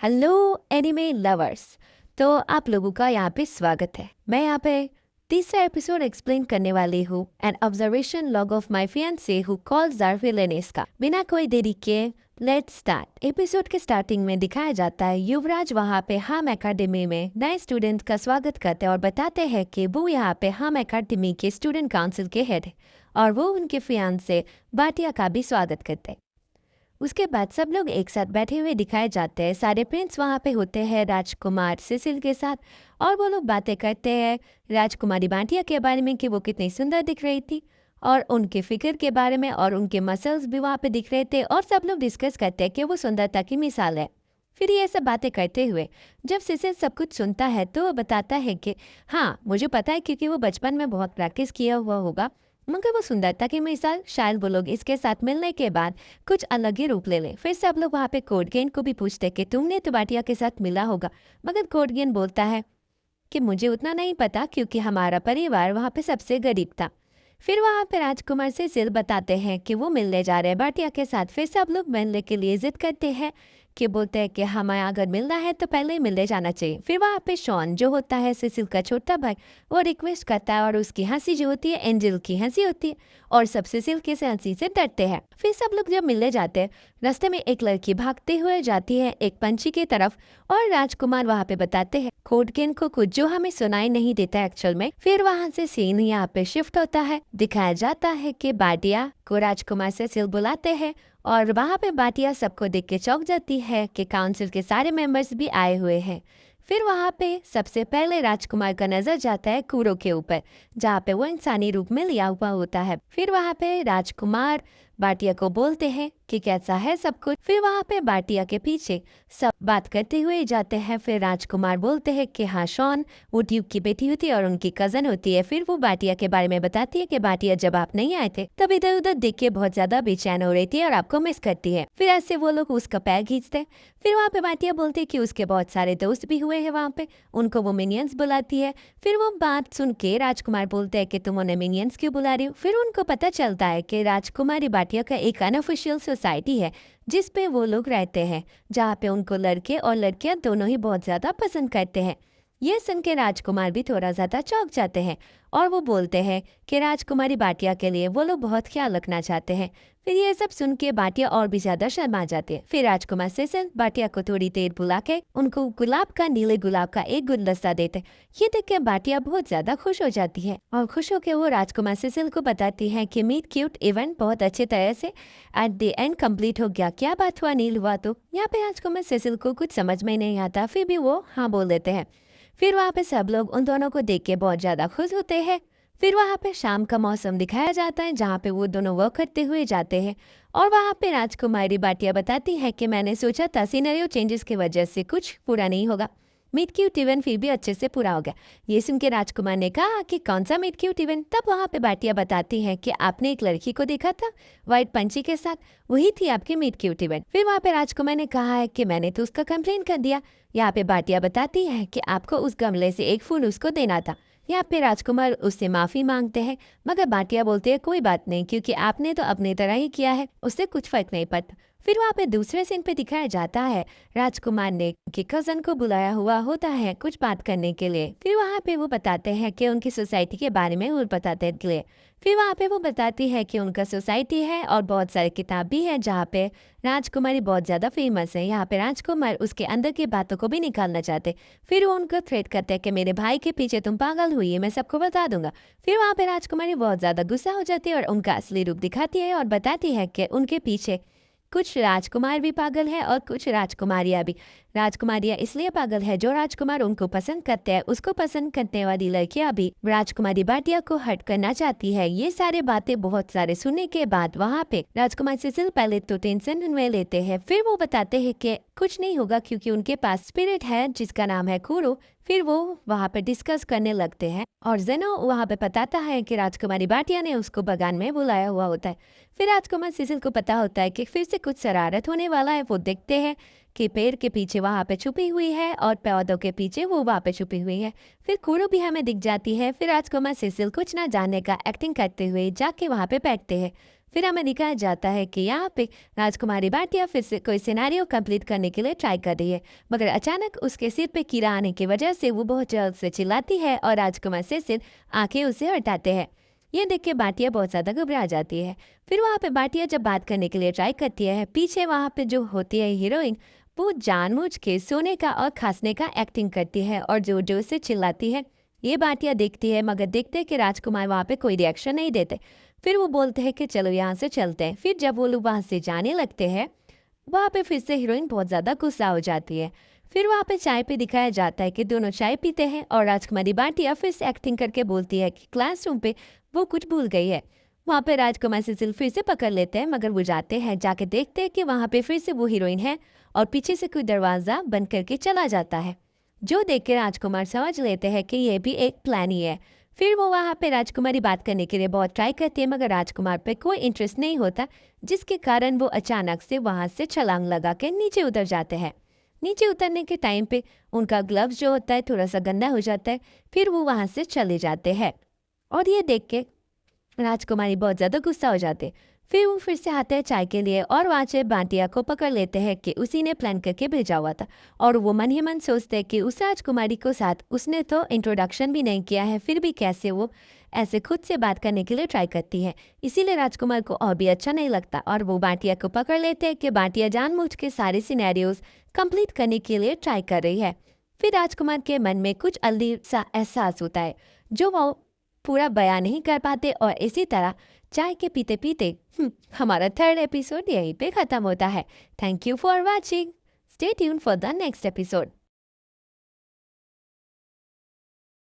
Hello anime lovers. तो आप लोगों का यहाँ पे स्वागत है। मैं यहाँ पे तीसरा एपिसोड एक्सप्लेन करने वाली हूँ, an observation log of my fiance who calls जार्विल एनेस्का। बिना कोई देरी के लेट्स स्टार्ट। एपिसोड के स्टार्टिंग में दिखाया जाता है युवराज वहाँ पे हम एकेडमी में नए स्टूडेंट का स्वागत करते हैं और बताते हैं कि वो यहाँ पे हम एकेडमी के स्टूडेंट काउंसिल के हेड है और वो उनके फियांसे बाटिया का भी स्वागत करते हैं। उसके बाद सब लोग एक साथ बैठे हुए दिखाए जाते हैं। सारे प्रिंस वहाँ पे होते हैं राजकुमार सिसिल के साथ और वो लोग बातें करते हैं राजकुमारी बाटिया के बारे में कि वो कितनी सुंदर दिख रही थी और उनके फिगर के बारे में और उनके मसल्स भी वहाँ पे दिख रहे थे और सब लोग डिस्कस करते हैं कि वो सुंदरता की मिसाल है। फिर ये सब बातें करते हुए जब सिसिल सब कुछ सुनता है तो वो बताता है कि हाँ मुझे पता है क्योंकि वो बचपन में बहुत प्रैक्टिस किया हुआ होगा, मगर वो सुंदरता की मिसाल शायद वो लोग इसके साथ मिलने के बाद कुछ अलग ही रूप ले लें। फिर सब लोग वहाँ पे कोडगेन को भी पूछते कि तुमने तो बाटिया के साथ मिला होगा, मगर कोडगेन बोलता है कि मुझे उतना नहीं पता क्योंकि हमारा परिवार वहाँ पे सबसे गरीब था। फिर वहाँ पे राजकुमार से सिल बताते हैं कि वो मिलने जा रहे हैं बाटिया के साथ। फिर सब लोग मिलने के लिए जिद करते हैं कि बोलते हैं कि हमें अगर मिलना है तो पहले ही मिलने जाना चाहिए। फिर वहाँ पे शॉन जो होता है सिसिल का छोटा भाई, वो रिक्वेस्ट करता है और उसकी हंसी जो होती है एंजल की हंसी होती है और सब सिसिल के से हंसी से डरते हैं। फिर सब लोग जब मिलने जाते हैं रास्ते में एक लड़की भागते हुए जाती है एक पंछी की तरफ और राजकुमार वहाँ पे बताते हैं कोडगेन को कुछ जो हमें सुनाई नहीं देता एक्चुअल में। फिर वहाँ से सीन यहाँ पे शिफ्ट होता है। दिखाया जाता है कि बाटिया को राजकुमार से सिल बुलाते हैं और वहाँ पे बाटिया सबको देख के चौंक जाती है कि काउंसिल के सारे मेंबर्स भी आए हुए हैं। फिर वहाँ पे सबसे पहले राजकुमार का नजर जाता है कूरो के ऊपर जहाँ पे वो इंसानी रूप में लिया हुआ होता है। फिर वहाँ पे राजकुमार बाटिया को बोलते हैं कि कैसा है सब कुछ। फिर वहाँ पे बाटिया के पीछे सब बात करते हुए जाते हैं। फिर राजकुमार बोलते हैं कि हाँ शॉन वो ड्यूक की बेटी होती है और उनकी कजन होती है। फिर वो बाटिया के बारे में बताती है कि बाटिया जब आप नहीं आए थे तब इधर उधर देख के बहुत ज्यादा बेचैन हो रही थी और आपको मिस करती है। फिर ऐसे वो लोग उसका पैर खींचते। फिर वहाँ पे बाटिया बोलती है कि उसके बहुत सारे दोस्त भी हुए हैं वहाँ पे, उनको वो मिनियंस बुलाती है। फिर वो बात सुन के राजकुमार बोलते हैं कि तुम उन्हें मिनियंस क्यों बुला रही हो। फिर उनको पता चलता है कि राजकुमारी बाटिया का एक अनऑफिशियल सोसाइटी है जिस पे वो लोग रहते हैं, जहाँ पे उनको लड़के और लड़कियां दोनों ही बहुत ज्यादा पसंद करते हैं। ये सुन के राजकुमार भी थोड़ा ज्यादा चौंक जाते हैं और वो बोलते हैं कि राजकुमारी बाटिया के लिए वो लोग बहुत ख्याल रखना चाहते हैं। फिर ये सब सुन के बाटिया और भी ज्यादा शर्मा जाते हैं। फिर राजकुमार से बाटिया को थोड़ी देर बुला के उनको गुलाब का नीले गुलाब का एक गुलदस्ता देते। ये देख के बाटिया बहुत ज्यादा खुश हो जाती है और खुश होकर वो राजकुमार सिसिल को बताती है कि मीट क्यूट इवेंट बहुत अच्छे तरह से एट द एंड कंप्लीट हो गया। क्या बात हुआ नील हुआ तो यहाँ पे राजकुमार सिसिल को कुछ समझ में नहीं आता, फिर भी वो हाँ बोल देते हैं। फिर वहाँ पे सब लोग उन दोनों को देख के बहुत ज्यादा खुश होते हैं। फिर वहाँ पे शाम का मौसम दिखाया जाता है जहाँ पे वो दोनों वर्क करते हुए जाते हैं और वहाँ पे राजकुमारी बाटिया बताती है कि मैंने सोचा था सिनेरियो चेंजेस की वजह से कुछ पूरा नहीं होगा, मीट क्यूट इवेंट फिर भी अच्छे से पूरा हो गया। ये सुन के राजकुमार ने कहा कि कौन सा मीट क्यूट इवेंट। तब वहाँ पे बाटिया बताती है कि आपने एक लड़की को देखा था व्हाइट पंछी के साथ, वही थी आपकी मीट क्यूट इवेंट। फिर वहाँ पे राजकुमार ने कहा है कि मैंने तो उसका कंप्लेन कर दिया। यहाँ पे बाटिया बताती है कि आपको उस गमले से एक फूल उसको देना था। यहाँ पे राजकुमार उससे माफी मांगते हैं, मगर बाटिया बोलते हैं कोई बात नहीं क्योंकि आपने तो अपनी तरह ही किया है, उससे कुछ फर्क नहीं पड़ता। फिर वहाँ पे दूसरे सीन पे दिखाया जाता है राजकुमार ने कि कजन को बुलाया हुआ होता है कुछ बात करने के लिए। फिर वहाँ पे वो बताते हैं कि उनकी सोसाइटी के बारे में वो बताते हैं। फिर वहाँ पे वो बताती है कि उनका सोसाइटी है और बहुत सारे किताब भी है जहाँ पे राजकुमारी बहुत ज़्यादा फेमस है। यहाँ पे राजकुमार उसके अंदर की बातों को भी निकालना चाहते। फिर वो उनको थ्रेट करते हैं कि मेरे भाई के पीछे तुम पागल हुई है, मैं सबको बता दूंगा। फिर वहाँ पे राजकुमारी बहुत ज़्यादा गुस्सा हो जाती है और उनका असली रूप दिखाती है और बताती है कि उनके पीछे कुछ राजकुमार भी पागल है और कुछ राजकुमारियाँ भी। राजकुमारियाँ इसलिए पागल है जो राजकुमार उनको पसंद करते हैं, उसको पसंद करने वाली लड़कियाँ भी राजकुमारी बाटिया को हट करना चाहती है। ये सारे बातें बहुत सारे सुनने के बाद वहाँ पे राजकुमार सिसिल पहले तो टेंशन में लेते हैं। फिर वो बताते हैं कि कुछ नहीं होगा क्योंकि उनके पास स्पिरिट है जिसका नाम है कूरो। फिर वो वहाँ पे डिस्कस करने लगते हैं और जेनो वहाँ पे बताता है कि राजकुमारी बाटिया ने उसको बगान में बुलाया हुआ होता है। फिर राजकुमार सिसिल को पता होता है कि फिर से कुछ शरारत होने वाला है। वो देखते हैं कि पेड़ के पीछे वहाँ पे छुपी हुई है और पौधों के पीछे वो वहाँ पे छुपी हुई है। फिर कूरो भी हमें दिख जाती है। फिर राजकुमार सिसिल कुछ ना जानने का एक्टिंग करते हुए जाके वहाँ पे बैठते हैं। फिर हमें दिखाया जाता है कि यहाँ पे राजकुमारी भाटिया फिर से कोई सिनेरियो कंप्लीट करने के लिए ट्राई कर रही है, मगर अचानक उसके सिर पे कीड़ा आने की वजह से वो बहुत जोर से चिल्लाती है और राजकुमार से सिर आके उसे हटाते हैं। ये देख के भाटिया बहुत ज़्यादा घबरा जाती है। फिर वहाँ पे भाटिया जब बात करने के लिए ट्राई करती है, पीछे वहाँ पे जो होती है हीरोइन, वो जानबूझ के सोने का और खांसने का एक्टिंग करती है और जोर जोर से चिल्लाती है। ये भाटिया देखती है, मगर देखते हैं कि राजकुमार वहाँ पे कोई रिएक्शन नहीं देते। फिर वो बोलते हैं कि चलो यहाँ से चलते हैं। फिर जब वो लोग वहाँ से जाने लगते हैं, वहाँ पे फिर से हीरोइन बहुत ज़्यादा गुस्सा हो जाती है। फिर वहाँ पे चाय पे दिखाया जाता है कि दोनों चाय पीते हैं और राजकुमारी भाटिया फिर से एक्टिंग करके बोलती है कि क्लासरूम पे वो कुछ भूल गई है। वहाँ पे राजकुमार सिसिल फिर से पकड़ लेते हैं, मगर वो जाते हैं, जाके देखते हैं कि वहाँ पे फिर से वो हीरोइन है और पीछे से कोई दरवाज़ा बंद करके चला जाता है। जो देख के राजकुमार समझ लेते हैं कि ये भी एक प्लान ही है। फिर वो वहाँ पे राजकुमारी बात करने के लिए बहुत ट्राई करती है, मगर राजकुमार पे कोई इंटरेस्ट नहीं होता, जिसके कारण वो अचानक से वहाँ से छलांग लगा के नीचे उतर जाते हैं। नीचे उतरने के टाइम पे उनका ग्लव्स जो होता है थोड़ा सा गंदा हो जाता है। फिर वो वहाँ से चले जाते हैं और ये देख के राजकुमारी बहुत ज़्यादा गुस्सा हो जाते। फिर वो फिर से आते हैं चाय के लिए और वहाँ से भाटिया को पकड़ लेते हैं कि उसी ने प्लान करके भेजा हुआ था। और वो मन ही मन सोचते हैं कि उस राजकुमारी को साथ उसने तो इंट्रोडक्शन भी नहीं किया है, फिर भी कैसे वो ऐसे खुद से बात करने के लिए ट्राई करती है। इसीलिए राजकुमार को और भी अच्छा नहीं लगता और वो भाटिया को पकड़ लेते हैं कि भाटिया जानबूझ के सारे सिनेरियोज कंप्लीट करने के लिए ट्राई कर रही है। फिर राजकुमार के मन में कुछ अजीब सा एहसास होता है जो वो पूरा बयान नहीं कर पाते और इसी तरह चाय के पीते पीते हमारा थर्ड एपिसोड यहीं पे खत्म होता है। Thank you for watching. Stay tune for the next episode.